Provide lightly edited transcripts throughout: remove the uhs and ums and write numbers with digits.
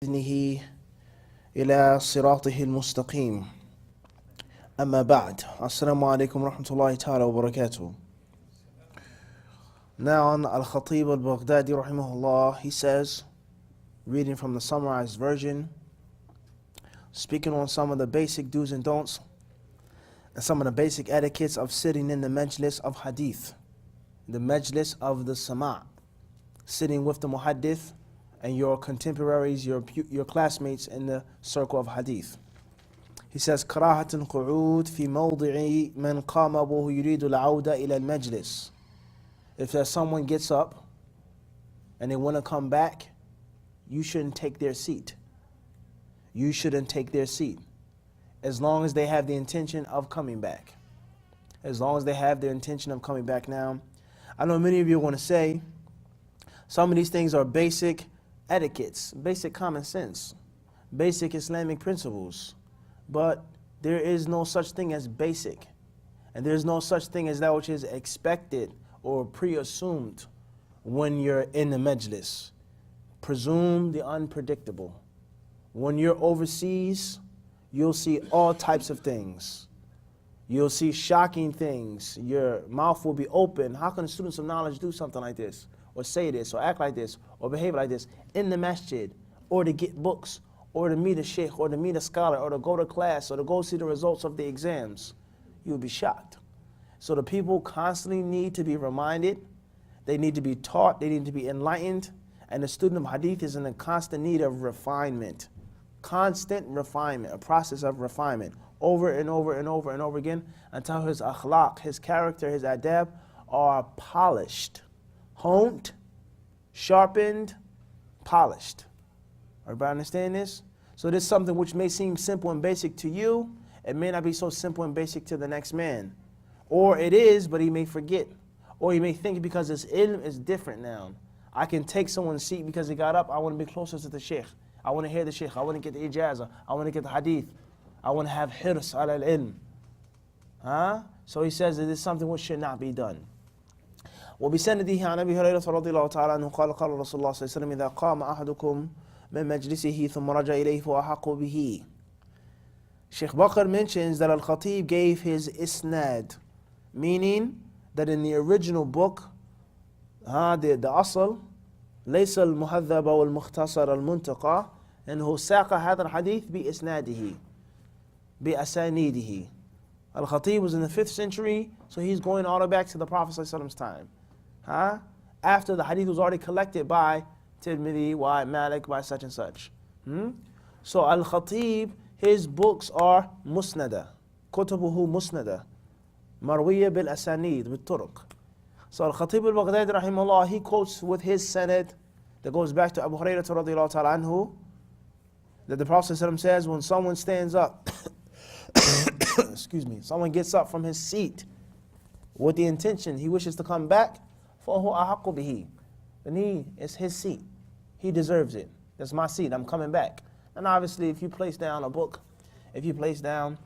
بإذنه إلى صراطه المستقيم. أما بعد, Assalamu alaikum rahmatullahi ta'ala wa barakatuh. Now on Al-Khatib al-Baghdadi rahimahullah, he says, reading from the summarized version, speaking on some of the basic do's and don'ts and some of the basic etiquettes of sitting in the majlis of hadith, the majlis of the sama', sitting with the muhaddith and your contemporaries, your classmates in the circle of hadith. He says, كراهة القعود في موضع من قام وهو يريد العودة إلى المجلس. If there's someone gets up and they want to come back, you shouldn't take their seat. You shouldn't take their seat. As long as they have the intention of coming back. As long as they have their intention of coming back. Now, I know many of you want to say, some of these things are basic etiquettes, basic common sense, basic Islamic principles. But there is no such thing as basic. And there's no such thing as that which is expected or pre-assumed when you're in the majlis. Presume the unpredictable. When you're overseas, you'll see all types of things. You'll see shocking things. Your mouth will be open. How can the students of knowledge do something like this? Or say this, or act like this, or behave like this in the masjid, or to get books, or to meet a sheikh, or to meet a scholar, or to go to class, or to go see the results of the exams? You'll be shocked. So the people constantly need to be reminded, they need to be taught, they need to be enlightened, and the student of hadith is in a constant need of refinement. Constant refinement, a process of refinement, over and over and over and over again, until his akhlaq, his character, his adab are polished, honed, sharpened, polished. Everybody understand this? So this is something which may seem simple and basic to you. It may not be so simple and basic to the next man. Or it is, but he may forget. Or he may think because his ilm is different now. I can take someone's seat because he got up. I want to be closer to the sheikh. I want to hear the sheikh. I want to get the ijazah. I want to get the hadith. I want to have hirs ala al-ilm. So he says that this is something which should not be done. وبسنده عن أبي هريرة رضي الله تعالى عنه قال قال رسول الله صلى الله عليه وسلم إذا قام أحدكم من مجلسه ثم رجع إليه فأحق به. Sheikh Bakr mentions that Al-Khatib gave his isnad, meaning that in the original book, the asl, ليس المهذب والمختصر المنتقى إنه ساق هذا الحديث بإسناده بأسانيده. Al-Khatib was in the 5th century, so he's going all the way back to the Prophet ﷺ's time. After the hadith was already collected by Tirmidhi, by Malik, by such and such. So Al-Khatib, his books are musnada, kutubuhu musnada, marwiya bil asanid, bil turuq. So Al-Khatib al-Baghdadi rahimahullah, he quotes with his sanad that goes back to Abu Hurairah radiyallahu ta'ala anhu, that the Prophet ﷺ says when someone stands up, excuse me, someone gets up from his seat with the intention he wishes to come back, فَهُوَ أَحَقُّ بِهِ. Then it's his seat. He deserves it. That's my seat. I'm coming back. And obviously, if you place down a book, if you place down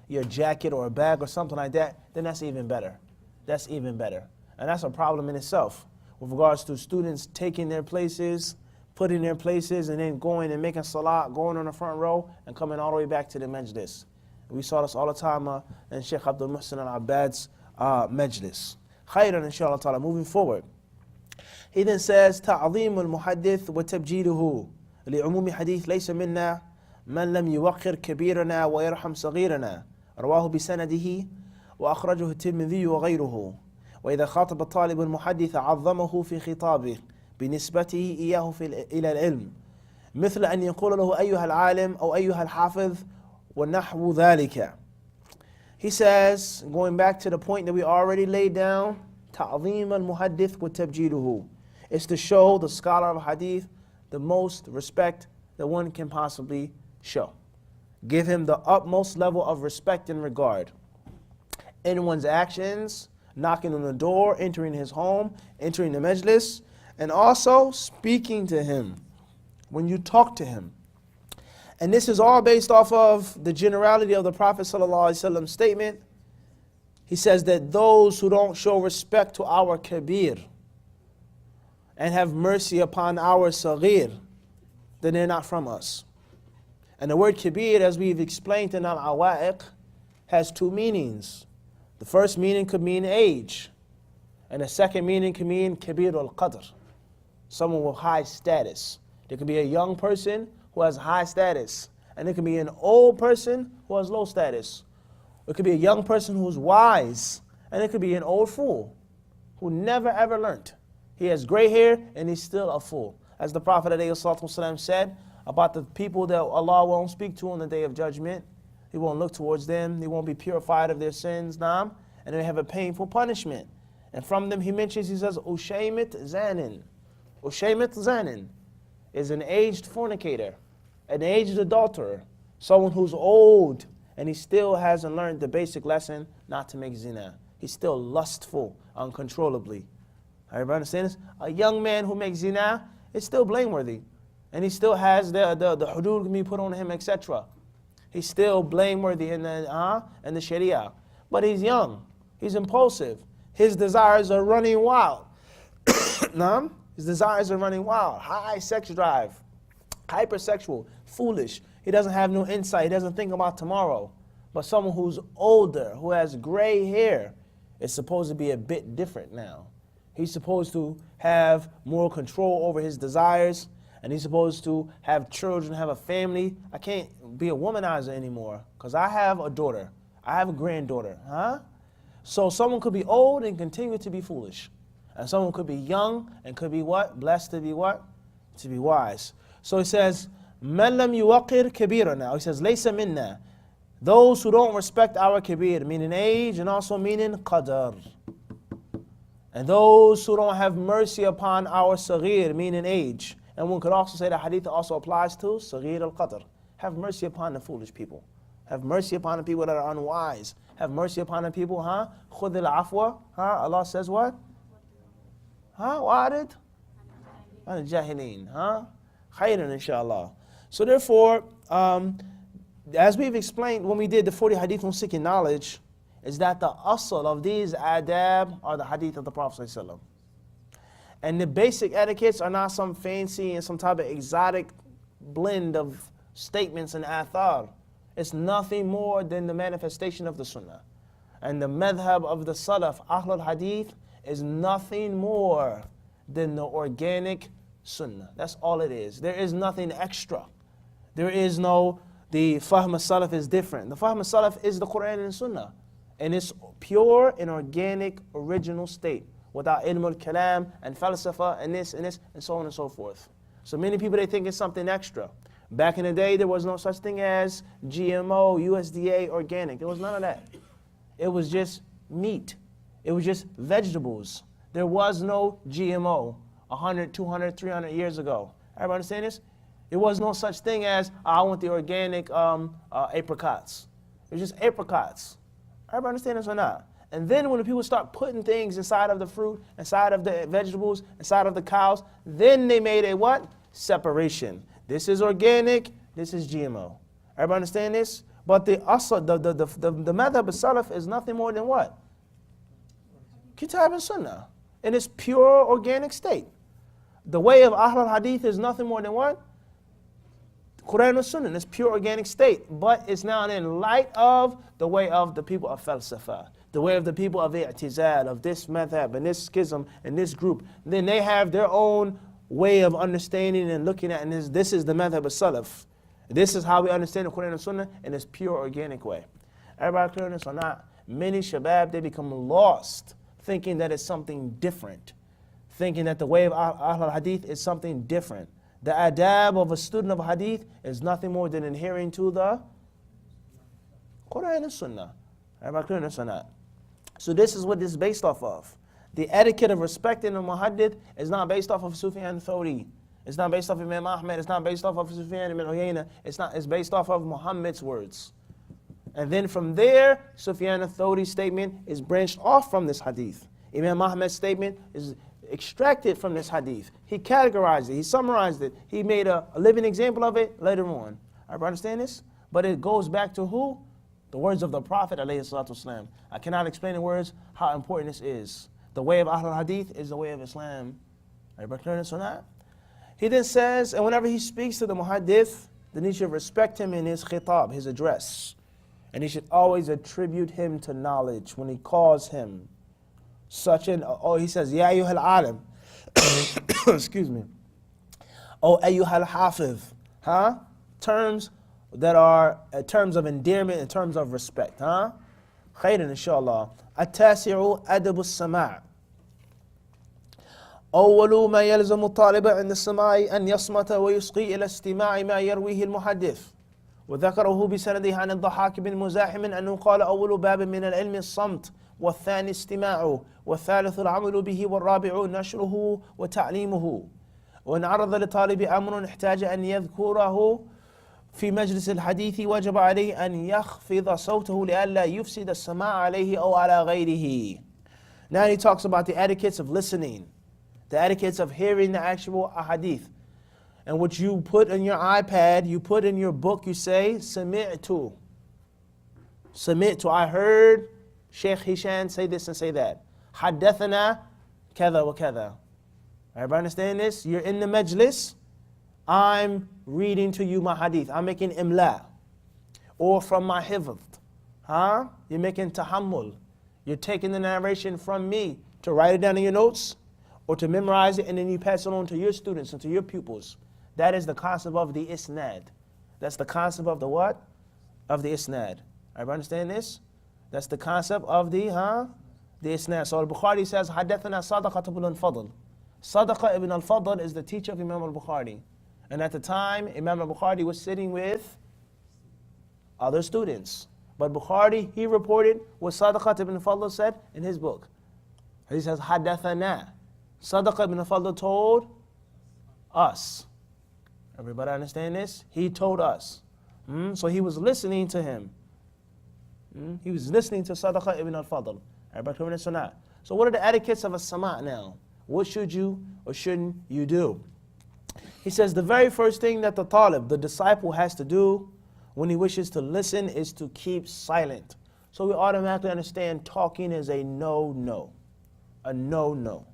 your jacket or a bag or something like that, then that's even better. That's even better. And that's a problem in itself with regards to students taking their places, putting their places, and then going and making salat, going on the front row, and coming all the way back to the majlis. We saw this all the time in Sheikh Abdul Muhsin al-Abbad's majlis. Khayran inshallah ta'ala, moving forward. He then says, تعظيم المحدث وتبجيله لعموم حديث ليس منا من لم يوقر كبيرنا ويرحم صغيرنا رواه بسنده وأخرجه الترمذي وغيره وإذا خاطب الطالب المحدث عظمه في خطابه بنسبته إياه إلى العلم مثل أن يقول له أيها العالم أو أيها الحافظ وَنَحْوُ ذَلِكَ. He says, going back to the point that we already laid down, تَعْظِيمَ الْمُحَدِّث وَتَبْجِيلُهُ. It's to show the scholar of hadith the most respect that one can possibly show. Give him the utmost level of respect and regard. In one's actions, knocking on the door, entering his home, entering the majlis, and also speaking to him when you talk to him. And this is all based off of the generality of the Prophet ﷺ's statement. He says that those who don't show respect to our kabir and have mercy upon our saghir, then they're not from us. And the word kabir, as we've explained in al-awaiq, has two meanings. The first meaning could mean age, and the second meaning could mean kabir al-qadr, someone with high status. There could be a young person who has high status, and there could be an old person who has low status. It could be a young person who's wise, and it could be an old fool who never ever learned. He has gray hair and he's still a fool. As the Prophet ﷺ said about the people that Allah won't speak to on the Day of Judgment, He won't look towards them, they won't be purified of their sins, and they have a painful punishment. And from them He mentions, He says, Ushaymet Zanin. Ushaymet Zanin is an aged fornicator, an aged adulterer, someone who's old and he still hasn't learned the basic lesson not to make zina. He's still lustful uncontrollably. Everybody understand this? A young man who makes zina is still blameworthy, and he still has the hudud can be put on him, etc. He's still blameworthy in the Sharia. But he's young, he's impulsive, his desires are running wild. His desires are running wild, high sex drive, hypersexual, foolish. He doesn't have no insight, he doesn't think about tomorrow. But someone who's older, who has gray hair, is supposed to be a bit different now. He's supposed to have more control over his desires, and he's supposed to have children, have a family. I can't be a womanizer anymore, because I have a daughter, I have a granddaughter, So someone could be old and continue to be foolish. And someone could be young and could be what? Blessed to be what? To be wise. So he says, مَنْ لَمْ يُوَقِّرْ كَبِيرًا. He says, لَيْسَ مِنَّا. Those who don't respect our kabir, meaning age and also meaning qadr. And those who don't have mercy upon our saghir, meaning age. And one could also say the hadith also applies to saghir al-qadr. Have mercy upon the foolish people. Have mercy upon the people that are unwise. Have mercy upon the people, khudh al-afwa. Allah says what? Wa'arid? Al-jahilin. Khayran, inshallah. So therefore, as we've explained when we did the 40 hadith on seeking knowledge, is that the asl of these adab are the hadith of the Prophet ﷺ. And the basic etiquettes are not some fancy and some type of exotic blend of statements and athar. It's nothing more than the manifestation of the sunnah. And the madhab of the salaf, ahlul hadith, is nothing more than the organic sunnah. That's all it is. There is nothing extra. There is no, the fahm al-salaf is different. The fahm al-salaf is the Quran and sunnah. And it's pure and organic, original state, without ilm al-kalam and falsafa and this and so on and so forth. So many people, they think it's something extra. Back in the day, there was no such thing as GMO, USDA, organic. There was none of that. It was just meat. It was just vegetables. There was no GMO 100, 200, 300 years ago. Everybody understand this? There was no such thing as, I want the organic apricots. It was just apricots. Everybody understand this or not? And then when the people start putting things inside of the fruit, inside of the vegetables, inside of the cows, then they made a what? Separation. This is organic, this is GMO. Everybody understand this? But the asl, the madhab al-salaf is nothing more than what? Kitab and Sunnah, in its pure organic state. The way of Ahlul Hadith is nothing more than what? Quran and Sunnah in its pure organic state. But it's now in light of the way of the people of falsafa, the way of the people of i'tizal, of this madhab and this schism and this group. Then they have their own way of understanding and looking at, and this is the madhab al-salaf. This is how we understand the Quran and Sunnah in its pure organic way. Everybody clear on this or not? Many shabab, they become lost, thinking that it's something different, thinking that the way of Ahlul Hadith is something different. The adab of a student of Hadith is nothing more than adhering to the Quran and Sunnah. Everybody clear on this or not? So this is what this is based off of. The etiquette of respecting the muhaddith is not based off of Sufyan al-Thawri. It's not based off of Imam Ahmed. It's not based off of Sufyan ibn Uyayna. It's based off of Muhammad's words. And then from there, Sufyan al-Thawri's statement is branched off from this hadith. Imam Ahmed's statement is extracted from this hadith. He categorized it. He summarized it. He made a living example of it later on. Everybody understand this? But it goes back to who? The words of the Prophet ﷺ. I cannot explain in words how important this is. The way of Ahlul Hadith is the way of Islam. Everybody clear this or not? He then says, and whenever he speaks to the muhaddith, then he should respect him in his khitab, his address. And he should always attribute him to knowledge when he calls him. He says, Ya ayyuhal alim. Excuse me. Oh, ayyuhal hafiz. Terms that are terms of endearment, in terms of respect. Khairan, inshallah. At-tasi'u adabu as-sama'. أول ما يلزم الطالب عند السماع أن يصمت ويصغي إلى استماع ما يرويه المحدث وذكره بسنده عن الضحاك بن مزاحم أنه قال أول باب من العلم الصمت والثاني استماعه والثالث العمل به والرابع نشره وتعليمه وإن عرض لطالب أمر احتاج أن يذكره في مجلس الحديث وجب عليه أن يخفض صوته لئلا يفسد السماع عليه أو على غيره. Now he talks about the etiquettes of listening, the etiquettes of hearing the actual hadith. And what you put in your iPad, you put in your book, you say, Sami'tu. Sami'tu, I heard Sheikh Hisham say this and say that. Haddathana, kada wa kada. Everybody understand this? You're in the majlis, I'm reading to you my hadith. I'm making imla. Or from my hifz. You're making tahammul. You're taking the narration from me to write it down in your notes, or to memorize it, and then you pass it on to your students and to your pupils. That is the concept of the isnad. That's the concept of the what? Of the isnad. Everybody understand this? That's the concept of the isnad. So al-Bukhari says, Haddathana Sadaqa ibn al-Fadl. Sadaqa ibn al-Fadl is the teacher of Imam al-Bukhari. And at the time, Imam al-Bukhari was sitting with other students. But Bukhari, he reported what Sadaqa ibn al-Fadl said in his book. He says, Haddathana. Sadaqa ibn al-Fadl told us. Everybody understand this? He told us. So he was listening to him. He was listening to Sadaqa ibn al-Fadl. Everybody hearing this or not? So what are the etiquettes of a sama' now? What should you or shouldn't you do? He says the very first thing that the talib, the disciple, has to do when he wishes to listen is to keep silent. So we automatically understand talking is a no-no. A no-no.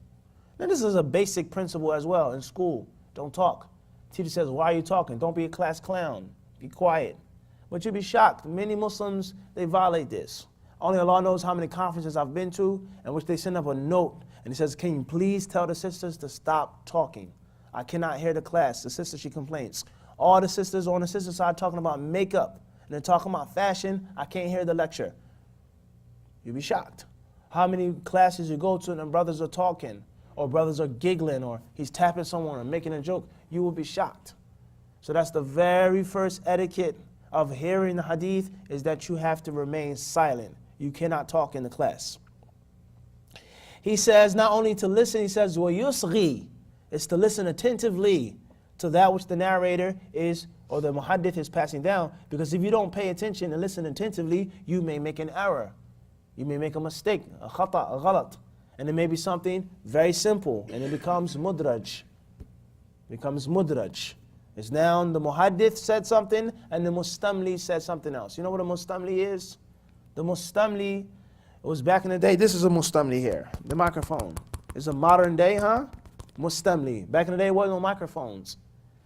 Now this is a basic principle as well in school. Don't talk. Teacher says, why are you talking? Don't be a class clown. Be quiet. But you'll be shocked. Many Muslims, they violate this. Only Allah knows how many conferences I've been to in which they send up a note and it says, can you please tell the sisters to stop talking? I cannot hear the class. The sister, she complains. All the sisters on the sister side talking about makeup and they're talking about fashion. I can't hear the lecture. You'll be shocked. How many classes you go to and the brothers are talking, or brothers are giggling, or he's tapping someone or making a joke, you will be shocked. So that's the very first etiquette of hearing the hadith, is that you have to remain silent. You cannot talk in the class. He says not only to listen, he says, وَيُصْغِي, is to listen attentively to that which the narrator is, or the muhaddith is passing down, because if you don't pay attention and listen attentively, you may make an error. You may make a mistake, a khata, a ghalat. And it may be something very simple, and it becomes mudraj. Becomes mudraj. It's now the muhaddith said something, and the mustamli said something else. You know what a mustamli is? The mustamli, it was back in the day. This is a mustamli here. The microphone. It's a modern day, mustamli. Back in the day, it wasn't no microphones.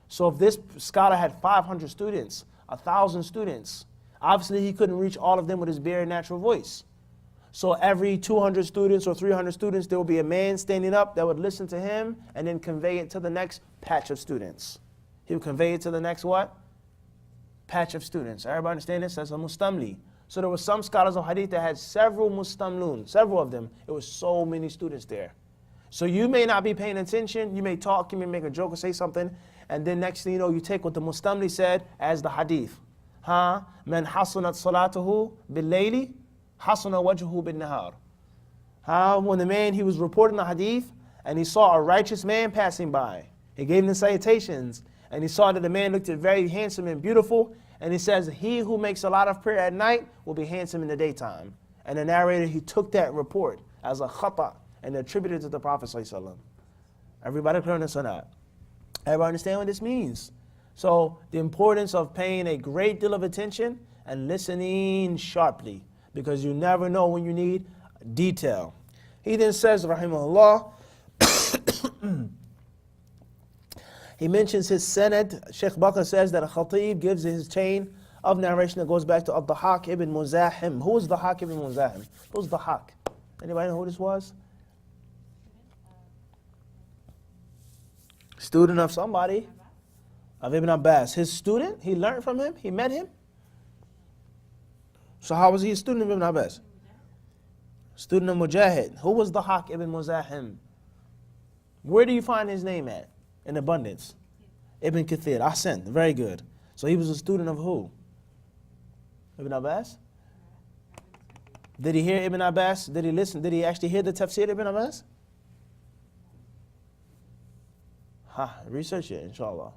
So if this scholar had 500 students, 1,000 students, obviously he couldn't reach all of them with his bare natural voice. So every 200 students or 300 students, there will be a man standing up that would listen to him and then convey it to the next patch of students. He would convey it to the next what? Patch of students. Everybody understand this? That's a mustamli. So there were some scholars of hadith that had several mustamlun, several of them. It was so many students there. So you may not be paying attention. You may talk, you may make a joke or say something, and then next thing you know, you take what the mustamli said as the hadith. Man hasunat salatuhu bil-layli, hasuna wajhuhu bin-nahar. When the man, he was reporting the hadith, and he saw a righteous man passing by. He gave him the salutations, and he saw that the man looked very handsome and beautiful, and he says, he who makes a lot of prayer at night will be handsome in the daytime. And the narrator, he took that report as a khata and attributed it to the Prophet ﷺ. Everybody clear on this or not? Everybody understand what this means? So the importance of paying a great deal of attention and listening sharply, because you never know when you need detail. He then says, rahimahullah, He mentions his sanad. Sheikh Bakr says that a khatib gives his chain of narration that goes back to Ad-Dahak ibn Muzahim. Who was Dahak ibn Muzahim? Who's Dahak? Anybody know who this was? Student of somebody. Of Ibn Abbas. His student? He learned from him? He met him? So how was he a student of Ibn Abbas? Student of Mujahid. Who was Dahak ibn Muzahim? Where do you find his name at? In abundance. Ibn Kathir. Ahsan. Very good. So he was a student of who? Ibn Abbas? Did he hear Ibn Abbas? Did he listen? Did he actually hear the tafsir of Ibn Abbas? Research it, inshallah.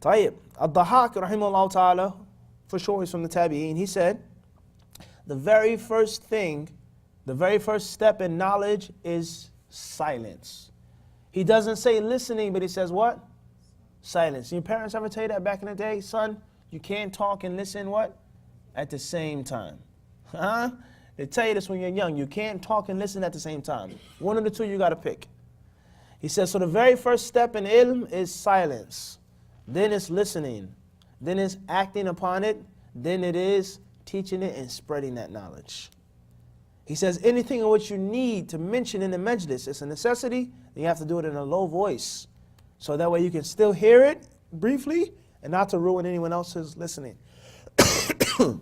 Tayyib. Ad-Dahak, rahimahullah ta'ala, for sure he's from the Tabi'een, he said, the very first step in knowledge is silence. He doesn't say listening, but he says what? Silence. Your parents ever tell you that back in the day? Son, you can't talk and listen what? At the same time. They tell you this when you're young. You can't talk and listen at the same time. One of the two you got to pick. He says, so the very first step in ilm is silence. Then it's listening. Then it's acting upon it. Then it is teaching it and spreading that knowledge. He says, anything in which you need to mention in the majlis, it's a necessity, then you have to do it in a low voice. So that way you can still hear it briefly and not to ruin anyone else's listening. A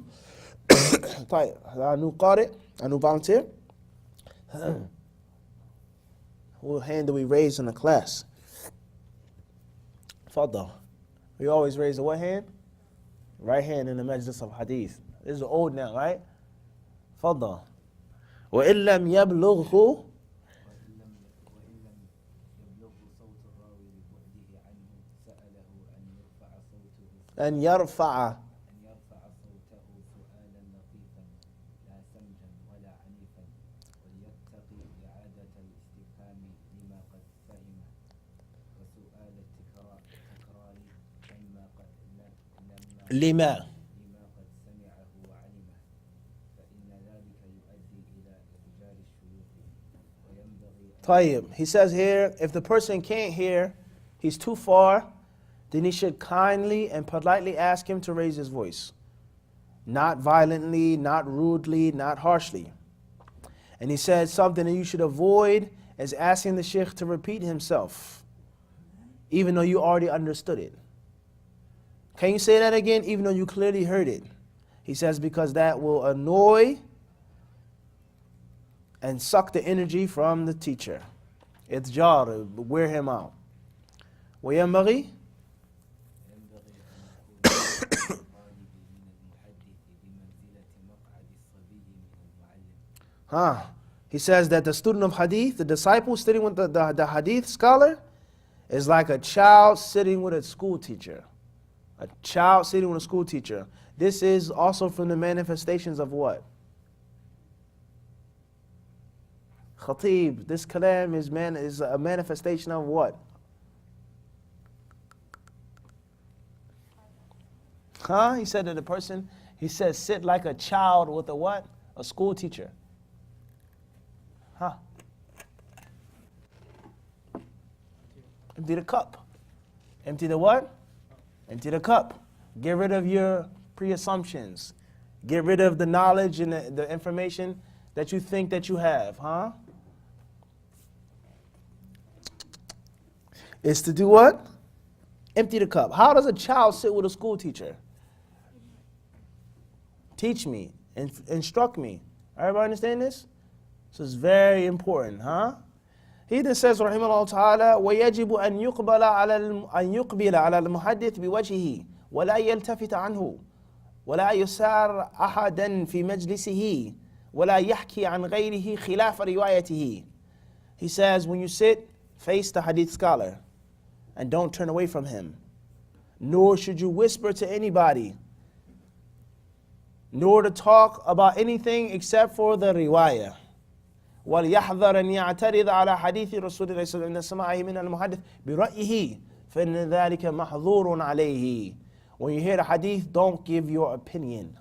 new qari, a new volunteer. What hand do we raise in the class? Fadda. We always raise the what hand? Right hand in the majlis of hadith. This is old now, right? Fadda. وَإِن لَمْ يَبْلُغْهُ أن يرفع لما طيب. He says here, if the person can't hear, he's too far, then he should kindly and politely ask him to raise his voice. Not violently, not rudely, not harshly. And he said something that you should avoid is asking the sheikh to repeat himself, even though you already understood it. Can you say that again, even though you clearly heard it? He says because that will annoy and suck the energy from the teacher. It's jar, wear him out. وينبغي He says that the student of hadith, the disciple sitting with the hadith scholar, is like a child sitting with a school teacher. A child sitting with a school teacher. This is also from the manifestations of what? Khatib. This kalam is a manifestation of what? He said to the person, he says, sit like a child with a what? A school teacher. Empty the cup. Empty the what? Empty the cup. Get rid of your pre-assumptions. Get rid of the knowledge and the information that you think that you have, It's to do what? Empty the cup. How does a child sit with a school teacher? Teach me, instruct me. Everybody understand this? So it's very important, He then says, rahimahullah ta'ala, وَيَجِبُ أَن يُقْبِلَ عَلَى الْمُحَدِّثِ بِوَجْهِهِ وَلَا يَلْتَفِتَ عَنْهُ وَلَا يُسَارَ أَحَدًا فِي مَجْلِسِهِ وَلَا يَحْكِي عَنْ غَيْرِهِ خِلَافَ رِوَايَتِهِ. He says, when you sit, face the hadith scholar and don't turn away from him. Nor should you whisper to anybody, nor to talk about anything except for the riwayah. وَلْيَحْذَرْ أَنْ يَعْتَرِضَ عَلَى حَدِيثِ رَسُولِ اللَّهِ صَلَّى اللَّهُ عَلَيْهِ وَسَلَّمَ سَمَاعِهِ مِنَ الْمُحَدِّثِ بِرَأْيِهِ فَإِنَّ ذَلِكَ مَحْظُورٌ عَلَيْهِ. When you hear the hadith, don't give your opinion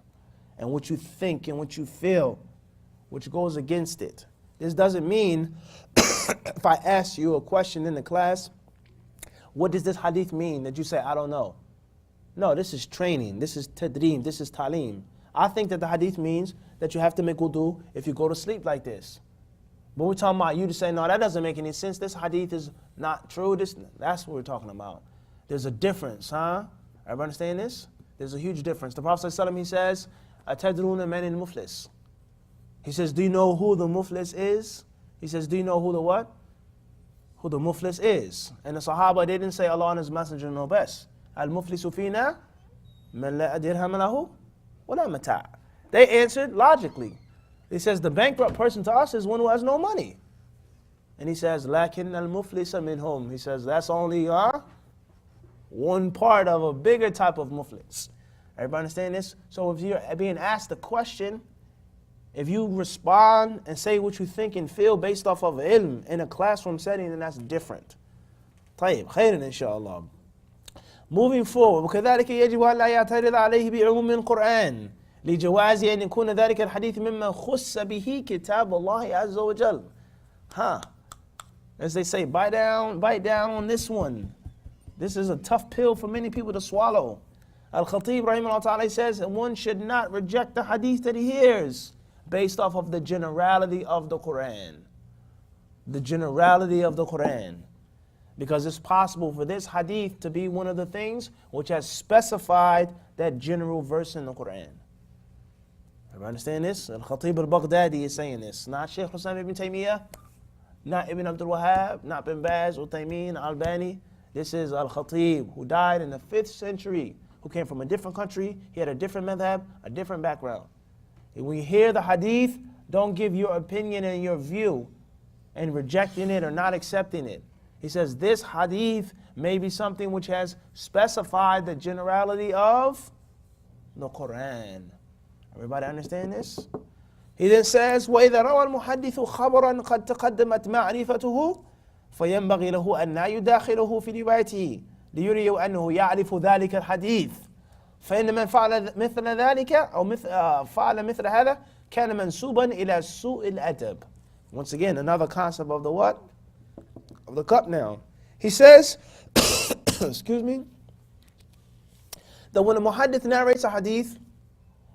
and what you think and what you feel, which goes against it. This doesn't mean if I ask you a question in the class, what does this hadith mean that you say, I don't know? No, this is training. This is tadreem. This is talim. I think that the hadith means that you have to make wudu if you go to sleep like this. But we're talking about you to say, no, that doesn't make any sense. This hadith is not true. That's what we're talking about. There's a difference, huh? Everybody understand this? There's a huge difference. The Prophet ﷺ, he says, Atadruna man al-muflis. He says, do you know who the muflis is? He says, do you know who the what? Who the muflis is. And the Sahaba, they didn't say Allah and His Messenger know best. Al-muflisu fina man la dirham lahu wa la mata'. They answered logically. He says, the bankrupt person to us is one who has no money. And he says, lakin al-muflisa minhum. He says, that's only one part of a bigger type of muflis. Everybody understand this? So if you're being asked a question, if you respond and say what you think and feel based off of ilm in a classroom setting, then that's different. طيب خير إن شاء الله. Moving forward, وكذلك يجب أن لا يعترض عليه بعموم القرآن لجواز أن يكون ذلك الحديث مما خص به كتاب الله عز وجل. As they say, bite down on this one. This is a tough pill for many people to swallow. Al-Khatib rahimahullah ta'ala says that one should not reject the hadith that he hears based off of the generality of the Quran. The generality of the Quran. Because it's possible for this hadith to be one of the things which has specified that general verse in the Quran. Everybody understand this? Al-Khatib al-Baghdadi is saying this. Not Shaykh Hussain ibn Taymiyyah, not Ibn Abdul Wahhab, not Bin Baz, Uthaymeen, Albani. This is Al-Khatib, who died in the 5th century, who came from a different country. He had a different madhab, a different background. And when you hear the hadith, don't give your opinion and your view and rejecting it or not accepting it. He says this hadith may be something which has specified the generality of the Quran. Everybody understand this? He then says, وَإِذَا رَوَى الْمُحَدِّثُ خَبَرًا قَدْ تَقَدَّمَتْ مَعْرِفَتُهُ فينبغي له أن لا يداخله في روايته ليري أنه يعرف ذلك الحديث فإن من فعل مثل ذلك أو فعل مثل هذا كان منسوبا إلى سوء الأدب. Once again, another concept of the what? Of the cup now. He says, excuse me, that when a muhaddith narrates a hadith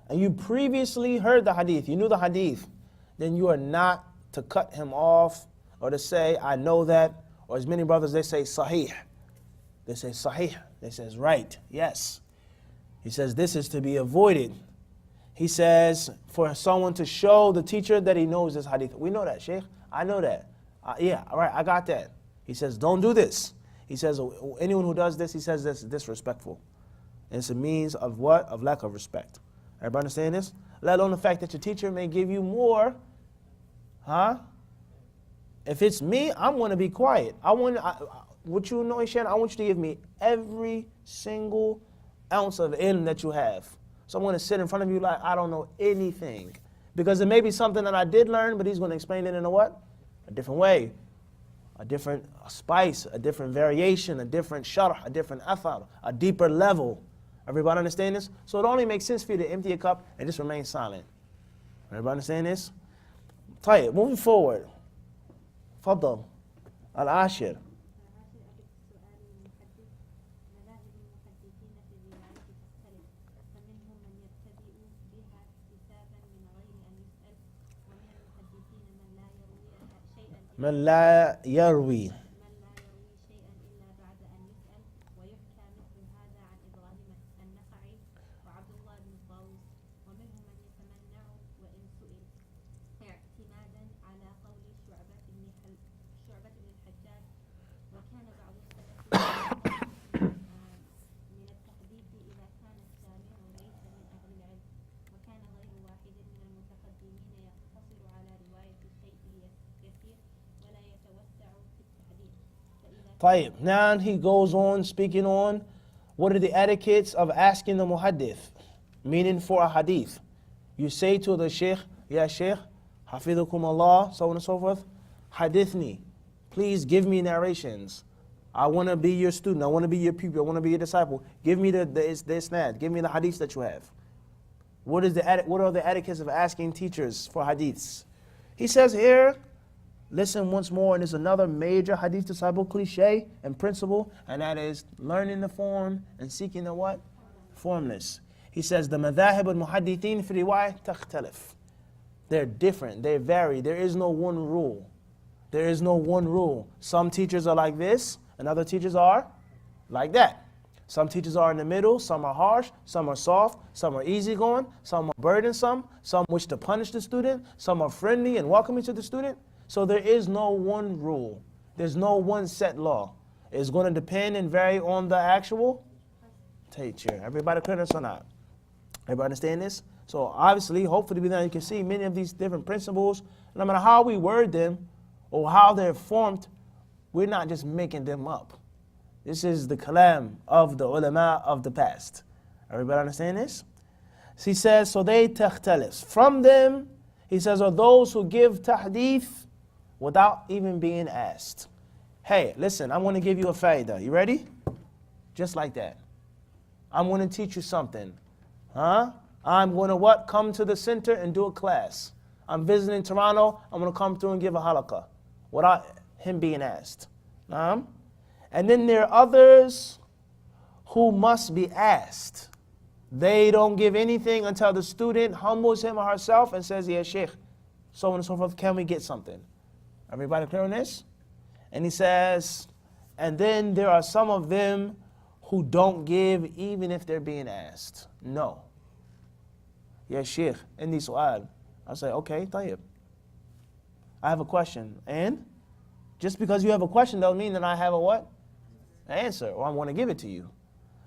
and you previously heard the hadith, you knew the hadith, then you are not to cut him off or to say, I know that, or as many brothers, they say sahih. They say sahih. They says right, yes. He says this is to be avoided. He says for someone to show the teacher that he knows this hadith. We know that, Sheikh. I know that. Yeah, all right, I got that. He says, don't do this. He says, anyone who does this, he says this is disrespectful. And it's a means of what? Of lack of respect. Everybody understand this? Let alone the fact that your teacher may give you more, If it's me, I'm going to be quiet. What you know, Ishan, I want you to give me every single ounce of ilm that you have. So I'm going to sit in front of you like I don't know anything. Because it may be something that I did learn, but he's going to explain it in a what? A different way. A different spice, a different variation, a different sharh, a different athar, a deeper level. Everybody understand this? So it only makes sense for you to empty a cup and just remain silent. Everybody understand this? طيب, moving forward. تفضل العاشر. من لا يروي شيئا إلا بعد أن يسأل ويحكى مثل هذا عن إبراهيم النخعي وعبد الله بن طاووس ومنهم من يتمنع وإن سئل اعتمادا على قول شعبة بن الحجاج وكان بعض السلف من التحديث إذا كان السامع ليس من أهل العلم وكان غير واحد من المتقدمين يقتصر على رواية الشيء اليسير ولا يتوسع في التحديث. طيب, now he goes on speaking on what are the etiquettes of asking the muhaddith, meaning for a hadith. You say to the sheikh, Ya sheikh, hafidhukum Allah, so on and so forth, hadithni, please give me narrations. I want to be your student, I want to be your pupil, I want to be your disciple. Give me the isnad, give me the hadiths that you have. What are the etiquettes of asking teachers for hadiths? He says here listen once more, and there's another major hadith disciple cliche and principle, and that is learning the form and seeking the what? Formless. He says, the madhahib al-muhaddithin fi riwayah takhtalif. They're different, they vary. There is no one rule. There is no one rule. Some teachers are like this, and other teachers are like that. Some teachers are in the middle, some are harsh, some are soft, some are easygoing, some are burdensome, some wish to punish the student, some are friendly and welcoming to the student. So there is no one rule. There's no one set law. It's going to depend and vary on the actual teacher. Everybody clear this or not? Everybody understand this? So obviously, hopefully, you can see many of these different principles, no matter how we word them or how they're formed, we're not just making them up. This is the kalam of the ulama of the past. Everybody understand this? So he says, so they takhtalif. From them, he says, are those who give tahdith without even being asked. Hey, listen, I'm going to give you a faida. You ready? Just like that. I'm going to teach you something. I'm going to what? Come to the center and do a class. I'm visiting Toronto. I'm going to come through and give a halaqah without him being asked. And then there are others who must be asked. They don't give anything until the student humbles him or herself and says, yeah, Sheikh, so on and so forth, can we get something? Everybody clear on this? And he says, and then there are some of them who don't give even if they're being asked. No. Yeah, Sheikh, indi su'al. I say, okay, tayyib. I have a question. And just because you have a question doesn't mean that I have a what? Answer, or I want to give it to you.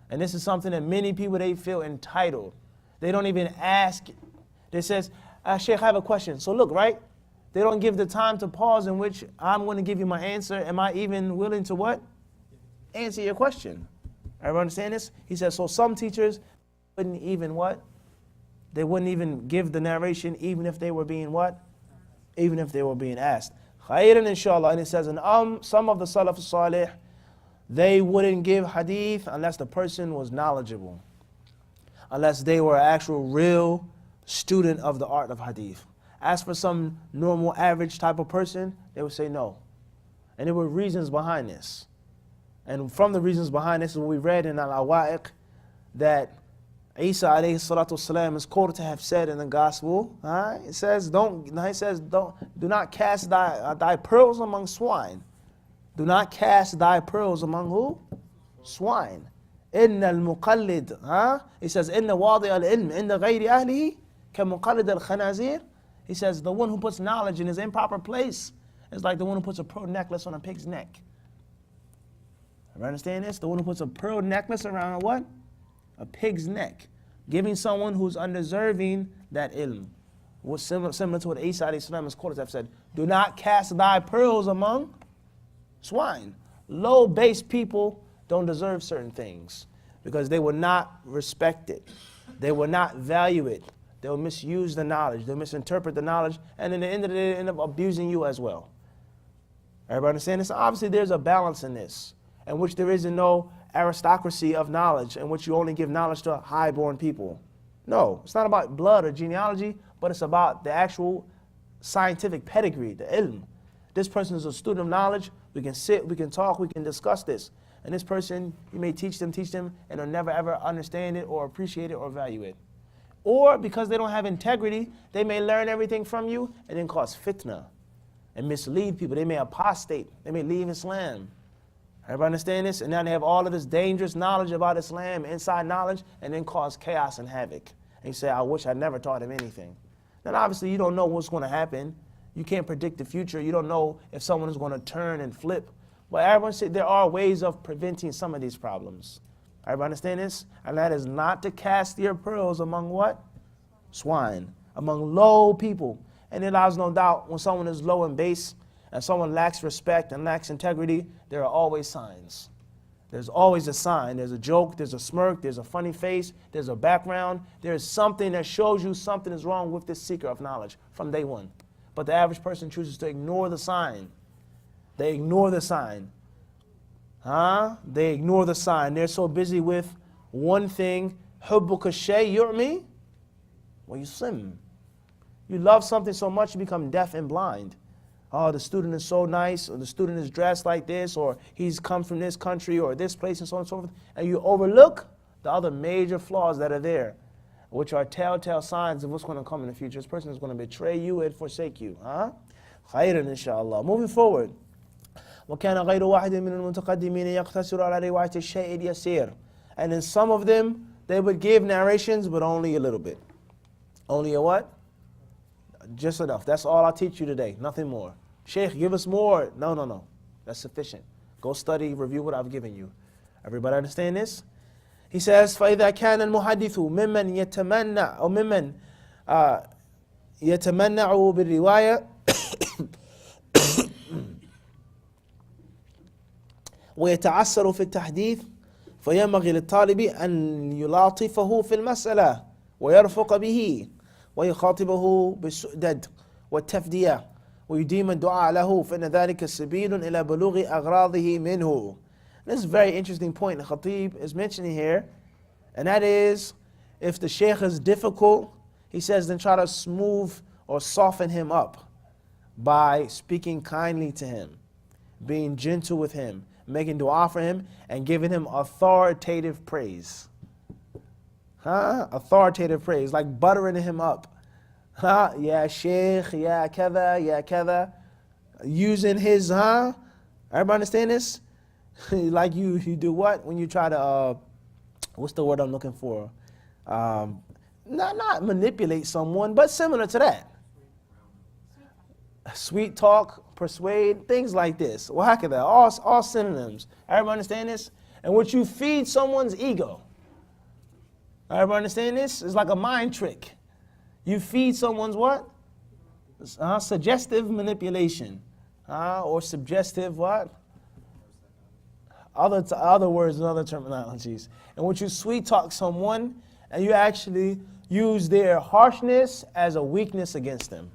And this is something that many people, they feel entitled. They don't even ask. They says, Sheikh, I have a question. So look, right? They don't give the time to pause in which I'm going to give you my answer. Am I even willing to what? Answer your question. Everyone understand this? He says, so some teachers wouldn't even what? They wouldn't even give the narration even if they were being what? Even if they were being asked. Khayran inshallah. And it says, and some of the Salaf Salih, they wouldn't give hadith unless the person was knowledgeable, unless they were an actual real student of the art of hadith. As for some normal average type of person, they would say no. And there were reasons behind this. And from the reasons behind this is what we read in Al-Awa'iq, that Isa alayhi salatu wasalam is quoted to have said in the gospel. It says, do not cast thy pearls among swine. Do not cast thy pearls among who? Swine. Inna al-muqallid. He says, Inna wadi al-ilm, inna ghayri ahlihi, ka muqallid al-khanazir. He says, the one who puts knowledge in his improper place is like the one who puts a pearl necklace on a pig's neck. You understand this? The one who puts a pearl necklace around a what? A pig's neck. Giving someone who's undeserving that ilm. Was similar to what Isa alayhi salam is quoted to have said, do not cast thy pearls among swine. Low-based people don't deserve certain things because they will not respect it. They will not value it. They'll misuse the knowledge. They'll misinterpret the knowledge. And in the end of the day, they end up abusing you as well. Everybody understand this? Obviously, there's a balance in this, in which there isn't no aristocracy of knowledge, in which you only give knowledge to high-born people. No, it's not about blood or genealogy, but it's about the actual scientific pedigree, the ilm. This person is a student of knowledge. We can sit, we can talk, we can discuss this. And this person, you may teach them, and they'll never ever understand it or appreciate it or value it. Or because they don't have integrity, they may learn everything from you and then cause fitna and mislead people. They may apostate. They may leave Islam. Everybody understand this? And now they have all of this dangerous knowledge about Islam, inside knowledge, and then cause chaos and havoc. And you say, I wish I never taught him anything. Then obviously you don't know what's going to happen. You can't predict the future. You don't know if someone is going to turn and flip. But everyone said there are ways of preventing some of these problems. Everybody understand this? And that is not to cast your pearls among what? Swine. Among low people. And it allows no doubt when someone is low in base and someone lacks respect and lacks integrity, there are always signs. There's always a sign. There's a joke, there's a smirk, there's a funny face, there's a background. There's something that shows you something is wrong with this seeker of knowledge from day one. But the average person chooses to ignore the sign. They ignore the sign. They ignore the sign. They're so busy with one thing. حُبُّكَ الشَّيْء يُعْمِي وَيُصِمُّ. You love something so much you become deaf and blind. oh, the student is so nice, or the student is dressed like this, or he's come from this country or this place and so on and so forth, and you overlook the other major flaws that are there, which are telltale signs of what's going to come in the future. This person is going to betray you and forsake you. Khairan, inshallah. Moving forward. وكان غير واحد من المتقدمين يقتصر على رواية الشيء اليسير. And in some of them, they would give narrations, but only a little bit. Only a what? Just enough. That's all I'll teach you today. Nothing more. Sheikh, give us more. No. That's sufficient. Go study, review what I've given you. Everybody understand this? He says, فإذا كان المحدث ممن يتمنع أو ممن يتمنع بالرواية ويتعسر في التحديث فينبغي للطالب أن يلاطفه في المسألة ويرفق به ويخاطبه بالسؤدد والتفدية ويديم الدعاء له فإن ذلك سبيل إلى بلوغ أغراضه منه. This is a very interesting point the Khatib is mentioning here, and that is, if the Shaykh is difficult, he says then try to smooth or soften him up by speaking kindly to him, being gentle with him, making dua for him, and giving him authoritative praise. Authoritative praise, like buttering him up. Ya Shaykh, ya kada. Using his, everybody understand this? Like you do what? When you try to, what's the word I'm looking for? Not manipulate someone, but similar to that. Sweet talk, persuade, things like this. All synonyms. Everybody understand this? And what you feed someone's ego. Everybody understand this? It's like a mind trick. You feed someone's what? Suggestive manipulation. Or suggestive what? Other words and other terminologies. And what you sweet talk someone, and you actually use their harshness as a weakness against them.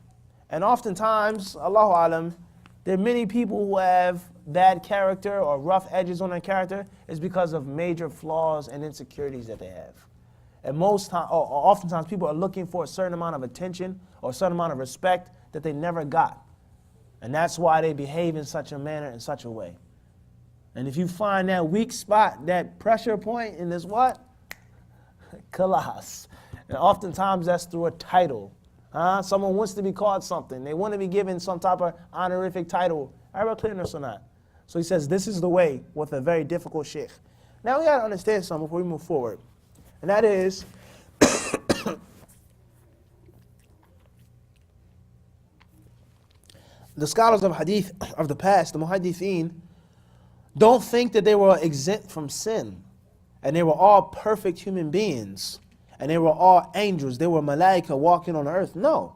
And oftentimes, Allahu Alam, there are many people who have bad character or rough edges on their character is because of major flaws and insecurities that they have. And oftentimes people are looking for a certain amount of attention or a certain amount of respect that they never got. And that's why they behave in such a manner, in such a way. And if you find that weak spot, that pressure point in this what? Kalas. And oftentimes that's through a title. Someone wants to be called something. They want to be given some type of honorific title. Everybody clear this or not? So he says this is the way with a very difficult sheikh. Now we got to understand something before we move forward. And that is, the scholars of hadith of the past, the muhaddithin, don't think that they were exempt from sin. And they were all perfect human beings. And they were all angels. They were malaika walking on earth. No.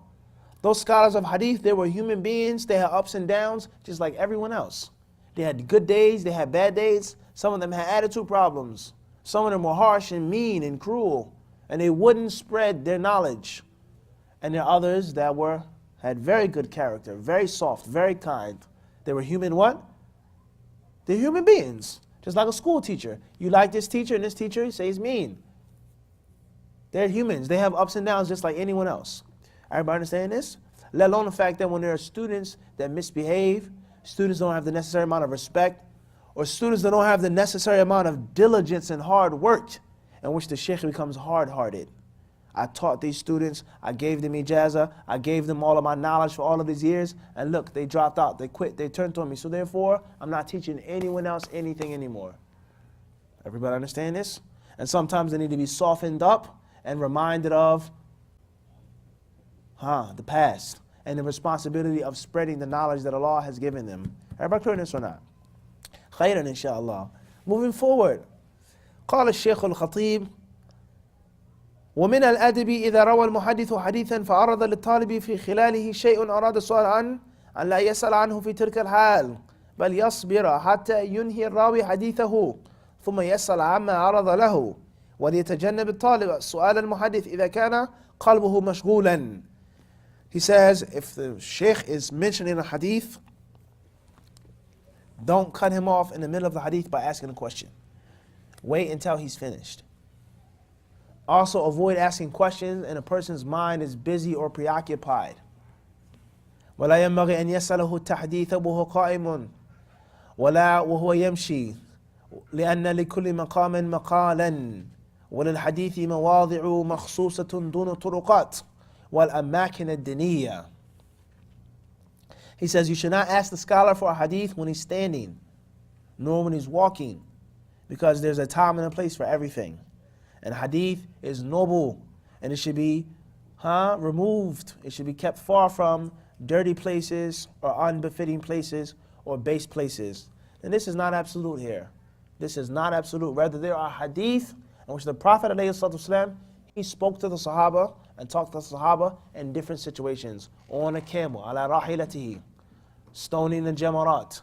Those scholars of hadith, they were human beings. They had ups and downs just like everyone else. They had good days. They had bad days. Some of them had attitude problems. Some of them were harsh and mean and cruel. And they wouldn't spread their knowledge. And there are others that had very good character, very soft, very kind. They were human what? They're human beings. Just like a school teacher. You like this teacher and this teacher, you say he's mean. They're humans. They have ups and downs just like anyone else. Everybody understand this? Let alone the fact that when there are students that misbehave, students don't have the necessary amount of respect, or students that don't have the necessary amount of diligence and hard work, in which the sheikh becomes hard-hearted. I taught these students, I gave them ijazah, I gave them all of my knowledge for all of these years, and look, they dropped out, they quit, they turned on me. So therefore, I'm not teaching anyone else anything anymore. Everybody understand this? And sometimes they need to be softened up and reminded of the past and the responsibility of spreading the knowledge that Allah has given them. Everybody clear this or not? Khairan inshallah. Moving forward. قال الشيخ الخطيب ومن الأدب إذا روى المحدث حديثا فعرض للطالب في خلاله شيء أراد السؤال عنه أن لا يسأل عنه في تلك الحال بل يصبر حتى ينهي الراوي حديثه ثم يسأل عما عرض له وليتجنب الطالب سؤال المحدث إذا كان قلبه مشغولا. He says if the sheikh is mentioning a hadith, don't cut him off in the middle of the hadith by asking a question. Wait until he's finished. Also avoid asking questions and a person's mind is busy or preoccupied. ولا ينبغي أن يسأله التحديث وهو قائم ولا وهو يمشي لأن لكل مقام مقالا وللحديث مواضع مخصوصة دون طرقات والأماكن الدينية. He says you should not ask the scholar for a hadith when he's standing, nor when he's walking, because there's a time and a place for everything. And hadith is noble, and it should be removed. It should be kept far from dirty places or unbefitting places or base places. And this is not absolute here. This is not absolute. Rather, there are hadith in which the Prophet ﷺ, he spoke to the Sahaba and talked to the Sahaba in different situations. On a camel, ala rahilatihi, stoning the jamarat,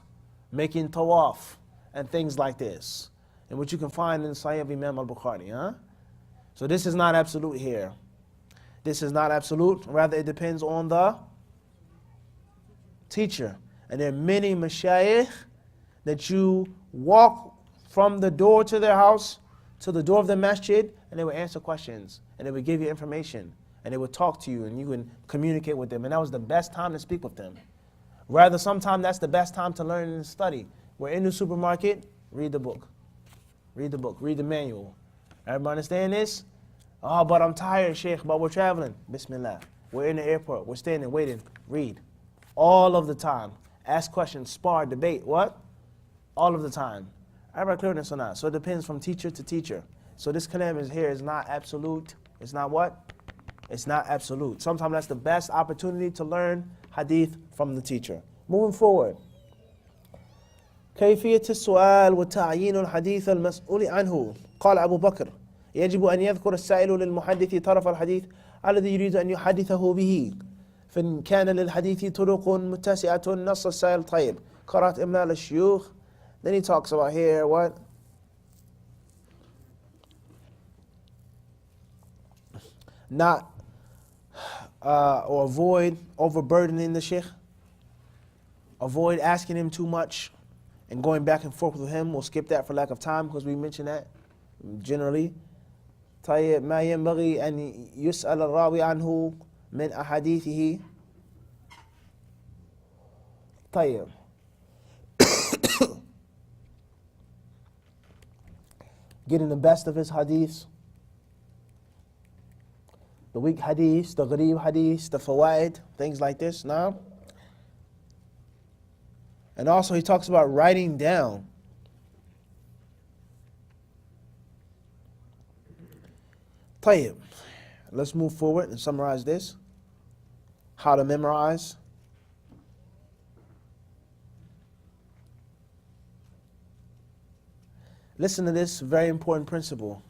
making tawaf, and things like this, in which you can find in Sahih of Imam al-Bukhari. So this is not absolute here. This is not absolute. Rather, it depends on the teacher. And there are many mashayikh that you walk from the door to their house to the door of the masjid, and they would answer questions, and they would give you information, and they would talk to you, and you can communicate with them. And that was the best time to speak with them. Rather, sometimes that's the best time to learn and study. We're in the supermarket, read the book. Read the book, read the manual. Everybody understand this? Oh, but I'm tired, Sheikh, but we're traveling. Bismillah. We're in the airport, we're standing, waiting, read. All of the time. Ask questions, spar, debate, what? All of the time. Everybody clear on this or not? So it depends from teacher to teacher. So this kalam is not absolute. It's not what? It's not absolute. Sometimes that's the best opportunity to learn hadith from the teacher. Moving forward. كيفية السؤال وتعيين الحديث المسؤول عنه. قال أبو بكر يجب أن يذكر السائل للمحدث طرف الحديث الذي يريد أن يحدثه به فإن كان للحديث طرق متسعة نص السائل طيب قرأت إملاء الشيوخ. Then he talks about here what? Not or avoid overburdening the sheikh. Avoid asking him too much and going back and forth with him. We'll skip that for lack of time because we mentioned that generally. طيب ما ينبغي أن يسأل الراوي عنه من أحاديثه. طيب getting the best of his hadiths, the weak hadiths, the gharib hadiths, the fawaid, things like this now. And also he talks about writing down. طيب, let's move forward and summarize this. How to memorize. Listen to this very important principle.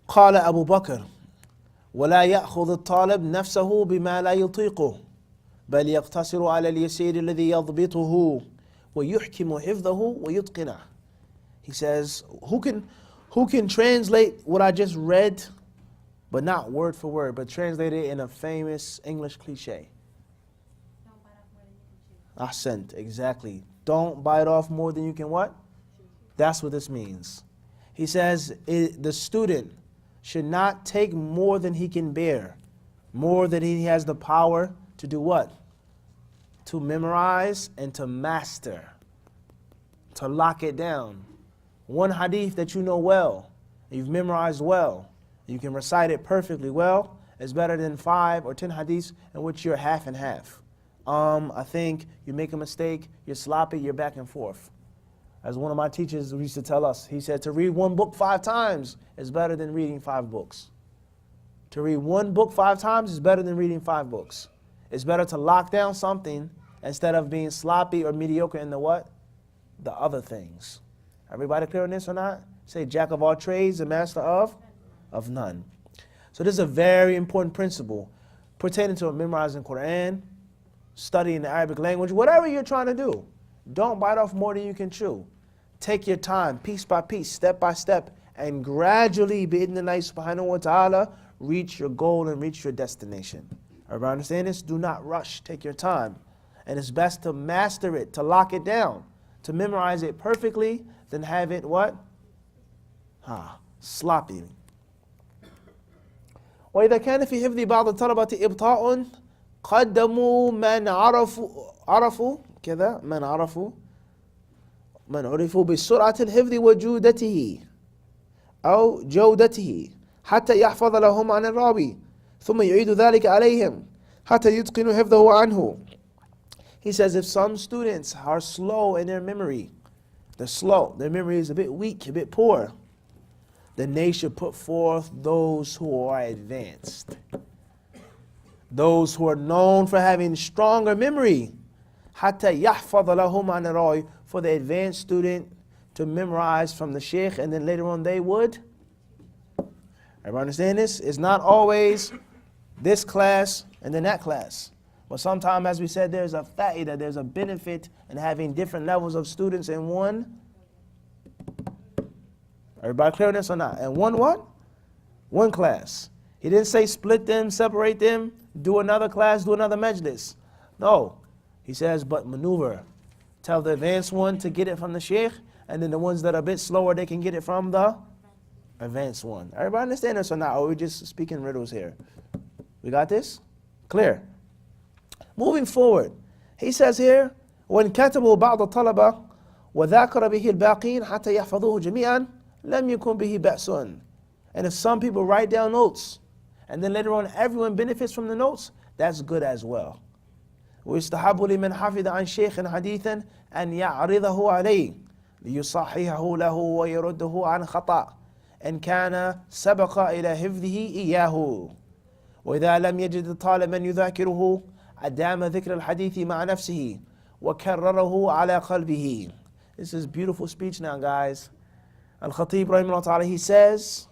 قال أبو بكر ولا يأخذ الطالب نفسه بما لا يطيقه بل يقتصر على اليسير الذي يضبطه ويحكم حفظه ويتقنه. He says, who can translate what I just read, but not word for word, but translate it in a famous English cliche? Ahsant, exactly. Don't bite off more than you can what? That's what this means. He says the student should not take more than he can bear, more than he has the power to do what? To memorize and to master, to lock it down. One hadith that you know well, you've memorized well, you can recite it perfectly well, is better than 5 or 10 hadiths in which you're half and half. I think you make a mistake, you're sloppy, you're back and forth. As one of my teachers used to tell us, he said to read one book 5 times is better than reading 5 books. To read one book 5 times is better than reading 5 books. It's better to lock down something instead of being sloppy or mediocre in the what? The other things. Everybody clear on this or not? Say jack of all trades and master of none. So this is a very important principle pertaining to memorizing Quran, studying the Arabic language, whatever you're trying to do. Don't bite off more than you can chew. Take your time, piece by piece, step by step, and gradually, bi'idhnillahi subhanahu wa ta'ala, reach your goal and reach your destination. Everybody understand this? Do not rush. Take your time. And it's best to master it, to lock it down, to memorize it perfectly, than have it what? Sloppy. وإذا كان في حفظ بعض الطلبة إبطاء قدموا عرفوا كذا من عرفوا بسرعة الحفظ وجودته أو جودته حتى يحفظ لهم عن الراوي ثم يعيد ذلك عليهم حتى يتقنوا حفظه عنه. He says if some students are slow in their memory, they're slow, their memory is a bit weak, a bit poor, then they should put forth those who are advanced. Those who are known for having stronger memory. حتى يحفظ لهم عن الراوي, for the advanced student to memorize from the sheikh, and then later on they would. Everybody understand this? It's not always this class and then that class. But sometimes, as we said, there's a fa'idah, there's a benefit in having different levels of students in one. Everybody clear on this or not? And one what? One class. He didn't say split them, separate them, do another class, do another majlis. No. He says, but maneuver. Tell the advanced one to get it from the sheikh, and then the ones that are a bit slower, they can get it from the advanced one. Everybody understand this or not? Or are we just speaking riddles here? We got this? Clear. Moving forward, he says here, وَإِنْ كَتَبُوا بَعْضَ الطَّلَبَةِ وَذَاكَرَ بِهِ الْبَاقِينَ حَتَّى يَحْفَظُوهُ جَمِيعًا لَمْ يَكُنْ بِهِ بَأْسٌ. And if some people write down notes, and then later on everyone benefits from the notes, that's good as well. ويستحب لمن حفظ عن شيخ حديثا أن يعرضه عليه ليصححه له ويرده عن خطأ إن كان سبق إلى حفظه إياه. وإذا لم يجد الطالب من يذاكره أدام ذكر الحديث مع نفسه وكرره على قلبه. This is beautiful speech now, guys. Al-Khatib rahimahullah ta'ala, he says,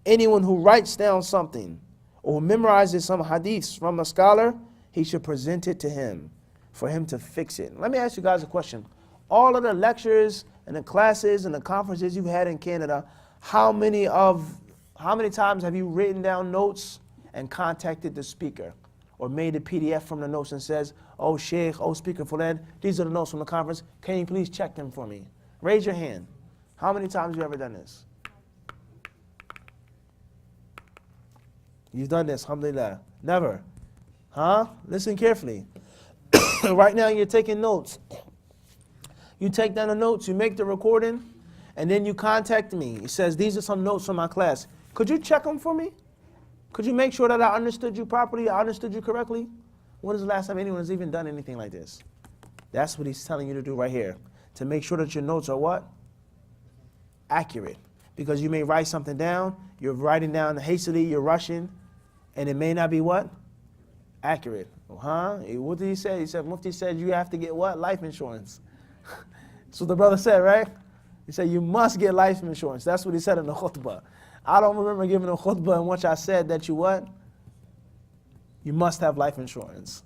anyone who writes down something or who memorizes some hadiths from a scholar, he should present it to him for him to fix it. Let me ask you guys a question. All of the lectures and the classes and the conferences you've had in Canada, how many times have you written down notes and contacted the speaker or made a PDF from the notes and says, oh Sheikh, oh Speaker Fulan, these are the notes from the conference, can you please check them for me? Raise your hand. How many times have you ever done this? You've done this, alhamdulillah. Never. Huh? Listen carefully. Right now you're taking notes. You take down the notes, you make the recording, and then you contact me. It says, these are some notes from my class. Could you check them for me? Could you make sure that I understood you properly, I understood you correctly? When is the last time anyone has even done anything like this? That's what he's telling you to do right here. To make sure that your notes are what? Accurate. Because you may write something down, you're writing down hastily, you're rushing, and it may not be what? Accurate. Huh? What did he say? He said, Mufti said you have to get what? Life insurance. That's what the brother said, right? He said you must get life insurance. That's what he said in the khutbah. I don't remember giving a khutbah in which I said that you what? You must have life insurance.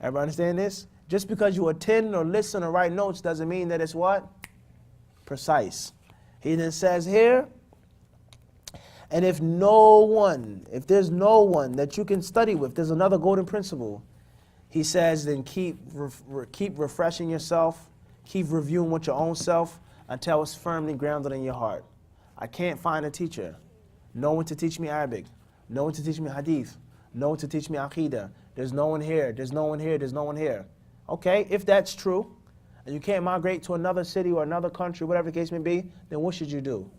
Everybody understand this? Just because you attend or listen or write notes doesn't mean that it's what? Precise. He then says here, and if there's no one that you can study with, there's another golden principle. He says then keep refreshing yourself, keep reviewing with your own self until it's firmly grounded in your heart. I can't find a teacher. No one to teach me Arabic. No one to teach me Hadith. No one to teach me Aqidah. There's no one here. There's no one here. There's no one here. Okay, if that's true, and you can't migrate to another city or another country, whatever the case may be, then what should you do?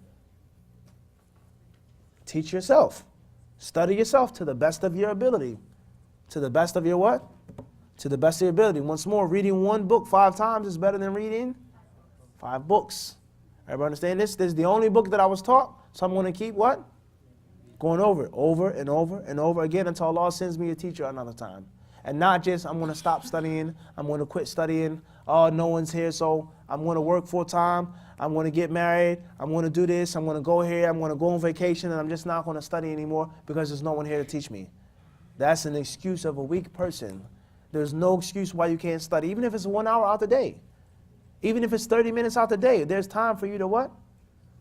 Teach yourself. Study yourself to the best of your ability. To the best of your what? To the best of your ability. Once more, reading one book 5 times is better than reading 5 books. Everybody understand this? This is the only book that I was taught, so I'm going to keep what? Going over it, over and over and over again until Allah sends me a teacher another time. And not just, I'm going to stop studying, I'm going to quit studying, oh, no one's here, so I'm going to work full time, I'm going to get married, I'm going to do this, I'm going to go here, I'm going to go on vacation, and I'm just not going to study anymore because there's no one here to teach me. That's an excuse of a weak person. There's no excuse why you can't study, even if it's 1 hour out the day. Even if it's 30 minutes out the day, there's time for you to what?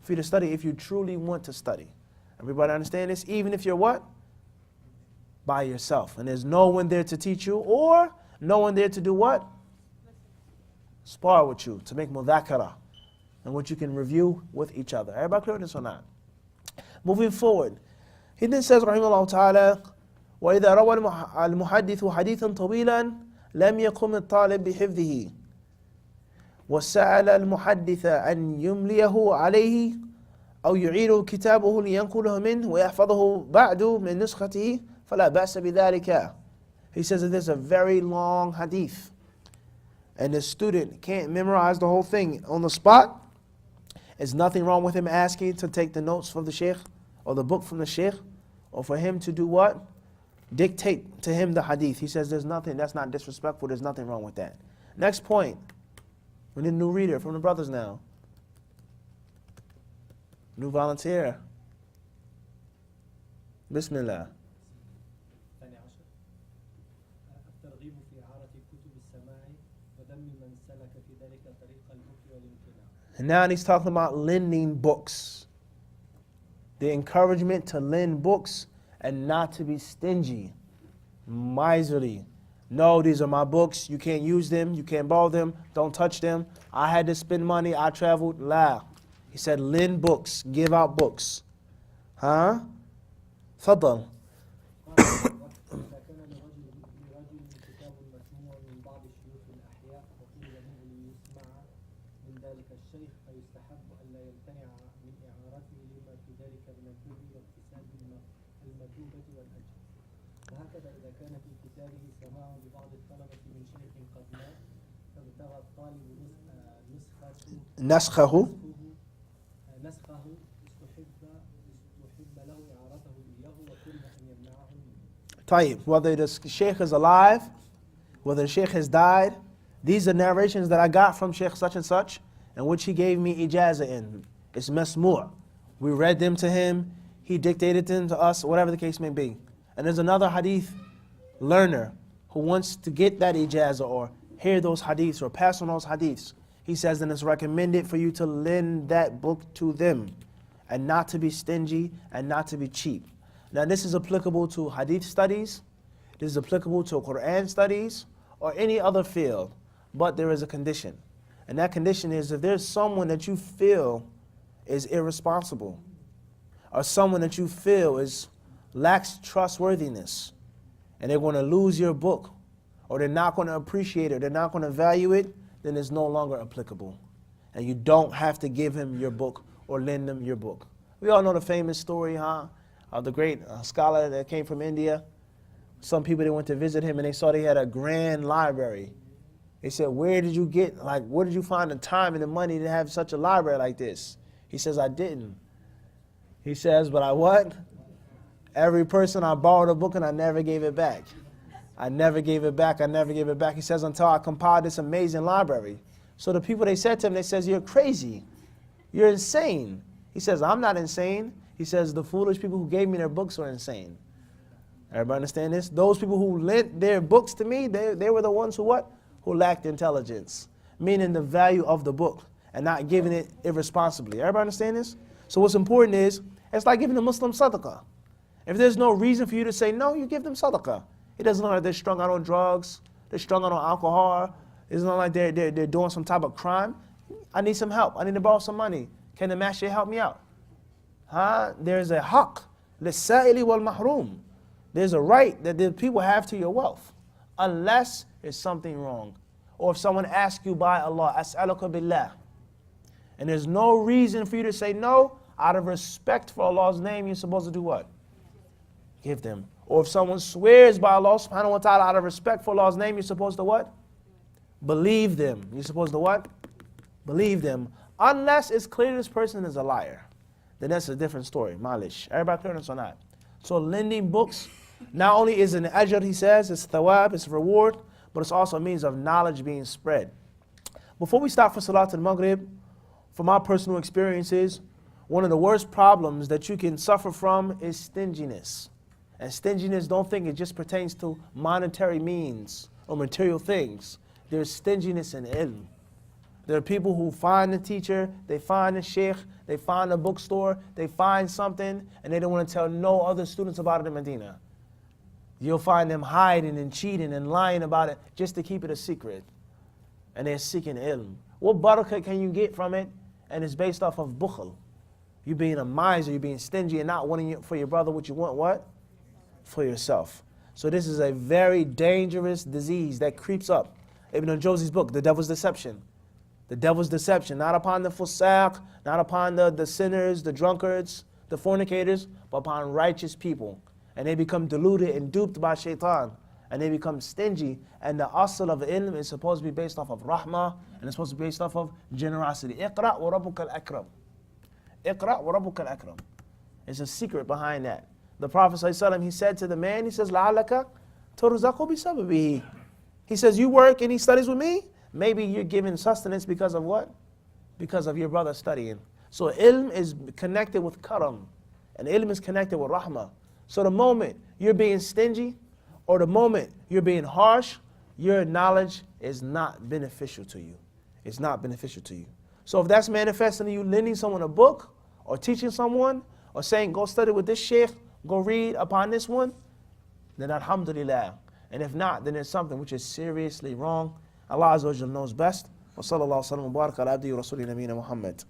For you to study if you truly want to study. Everybody understand this? Even if you're what? By yourself. And there's no one there to teach you or no one there to do what? Spar with you, to make mudhakara. And what you can review with each other. Everybody clear on this or not? Moving forward. He then says, rahimahullah ta'ala, وإذا روى المحدث حديثا طويلا لم يقم الطالب بحفظه وسأل المحدث أن يمليه عليه أو يعير كتابه لينقله منه ويحفظه بعد من نسخته فلا بأس بذلك. He says that there's a very long hadith and the student can't memorize the whole thing on the spot. There's nothing wrong with him asking to take the notes from the sheikh or the book from the sheikh, or for him to do what? Dictate to him the hadith. He says there's nothing, that's not disrespectful, there's nothing wrong with that. Next point. We need a new reader from the brothers now. New volunteer. Bismillah. الثاني عشر الترغيب في إعارة كتب السماع وذم من سلك في ذلك طريق البكر والامتناع. And now he's talking about lending books. The encouragement to lend books and not to be stingy, miserly. No, these are my books. You can't use them. You can't borrow them. Don't touch them. I had to spend money. I traveled. La. He said, lend books. Give out books. Huh? تفضل. إذا كان لرجل كتاب مسموع من بعض الشيوخ الأحياء وطلب منه ليسمع من ذلك الشيخ فيستحب ألا يمتنع من إعارته لما في ذلك من البر واكتساب المثوبة والأجر. وهكذا إذا كان في كتابه سماع لبعض الطلبة من شيخ قد مات فابتغى الطالب نسخه نسخه استحب له إعارته إياه وكره أن يمنعه منه. طيب, whether the sheikh is alive, whether the sheikh has died, these are narrations that I got from Sheikh such and such, and which he gave me ijazah in. It's masmu'. We read them to him, he dictated them to us, whatever the case may be. And there's another hadith learner who wants to get that ijazah or hear those hadiths or pass on those hadiths. He says then it's recommended for you to lend that book to them and not to be stingy and not to be cheap. Now this is applicable to hadith studies, this is applicable to Quran studies or any other field, but there is a condition. And that condition is if there's someone that you feel is irresponsible or someone that you feel lacks trustworthiness and they're going to lose your book or they're not going to appreciate it, they're not going to value it, then it's no longer applicable. And you don't have to give him your book or lend them your book. We all know the famous story, of the great scholar that came from India. Some people, they went to visit him and they saw they had a grand library. They said, where did you find the time and the money to have such a library like this? He says, I didn't. He says, but I what? Every person I borrowed a book and I never gave it back. I never gave it back. He says, until I compiled this amazing library. So the people, they said to him, they says, you're crazy. You're insane. He says, I'm not insane. He says, the foolish people who gave me their books are insane. Everybody understand this? Those people who lent their books to me, they were the ones who what? Who lacked intelligence. Meaning the value of the book and not giving it irresponsibly. Everybody understand this? So what's important is, it's like giving a Muslim sadaqah. If there's no reason for you to say no, you give them sadaqah. It doesn't look like they're strung out on drugs, they're strung out on alcohol, it's not like they're doing some type of crime. I need some help, I need to borrow some money. Can the master help me out? There's a haqq, لِلسَّائِلِ وَالْمَحْرُومِ. There's a right that the people have to your wealth, unless there's something wrong. Or if someone asks you by Allah, أَسْأَلُكَ بِاللَّهِ, and there's no reason for you to say no, out of respect for Allah's name, you're supposed to do what? Give them. Or if someone swears by Allah subhanahu wa ta'ala out of respect for Allah's name, you're supposed to what? Believe them. You're supposed to what? Believe them. Unless it's clear this person is a liar. Then that's a different story. Malish. Everybody clear on this or not? So lending books, not only is an ajr, he says, it's thawab, it's reward, but it's also a means of knowledge being spread. Before we start for Salat al-Maghrib, from my personal experiences, one of the worst problems that you can suffer from is stinginess. And stinginess, don't think it just pertains to monetary means or material things. There's stinginess in ilm. There are people who find a teacher, they find a sheikh, they find a bookstore, they find something, and they don't want to tell no other students about it in Medina. You'll find them hiding and cheating and lying about it just to keep it a secret. And they're seeking ilm. What barakah can you get from it? And it's based off of bukhl. You being a miser, you being stingy and not wanting it for your brother what you want what? For yourself. So this is a very dangerous disease that creeps up. Ibn al-Jawzi's book, The Devil's Deception. The devil's deception, not upon the fusaq, not upon the sinners, the drunkards, the fornicators, but upon righteous people. And they become deluded and duped by shaitan. And they become stingy. And the asl of ilm is supposed to be based off of rahmah, and it's supposed to be based off of generosity. Iqra' wa rabbuka al-akram. Iqra' wa rabbuka al-akram. There's a secret behind that. The Prophet ﷺ, he said to the man, he says, لَعَلَّكَ تُرْزَقُ بِسَبَبِهِ. He says, you work and he studies with me? Maybe you're giving sustenance because of what? Because of your brother studying. So ilm is connected with karam, and ilm is connected with rahmah. So the moment you're being stingy, or the moment you're being harsh, your knowledge is not beneficial to you. It's not beneficial to you. So if that's manifesting in you, lending someone a book, or teaching someone, or saying, go study with this sheikh, go read upon this one, then alhamdulillah. And if not, then it's something which is seriously wrong. Allah Azza wa Jalla knows best. Wa sallallahu wa sallam wa baraka ala abdihi wa rasuli nabiyina Muhammad.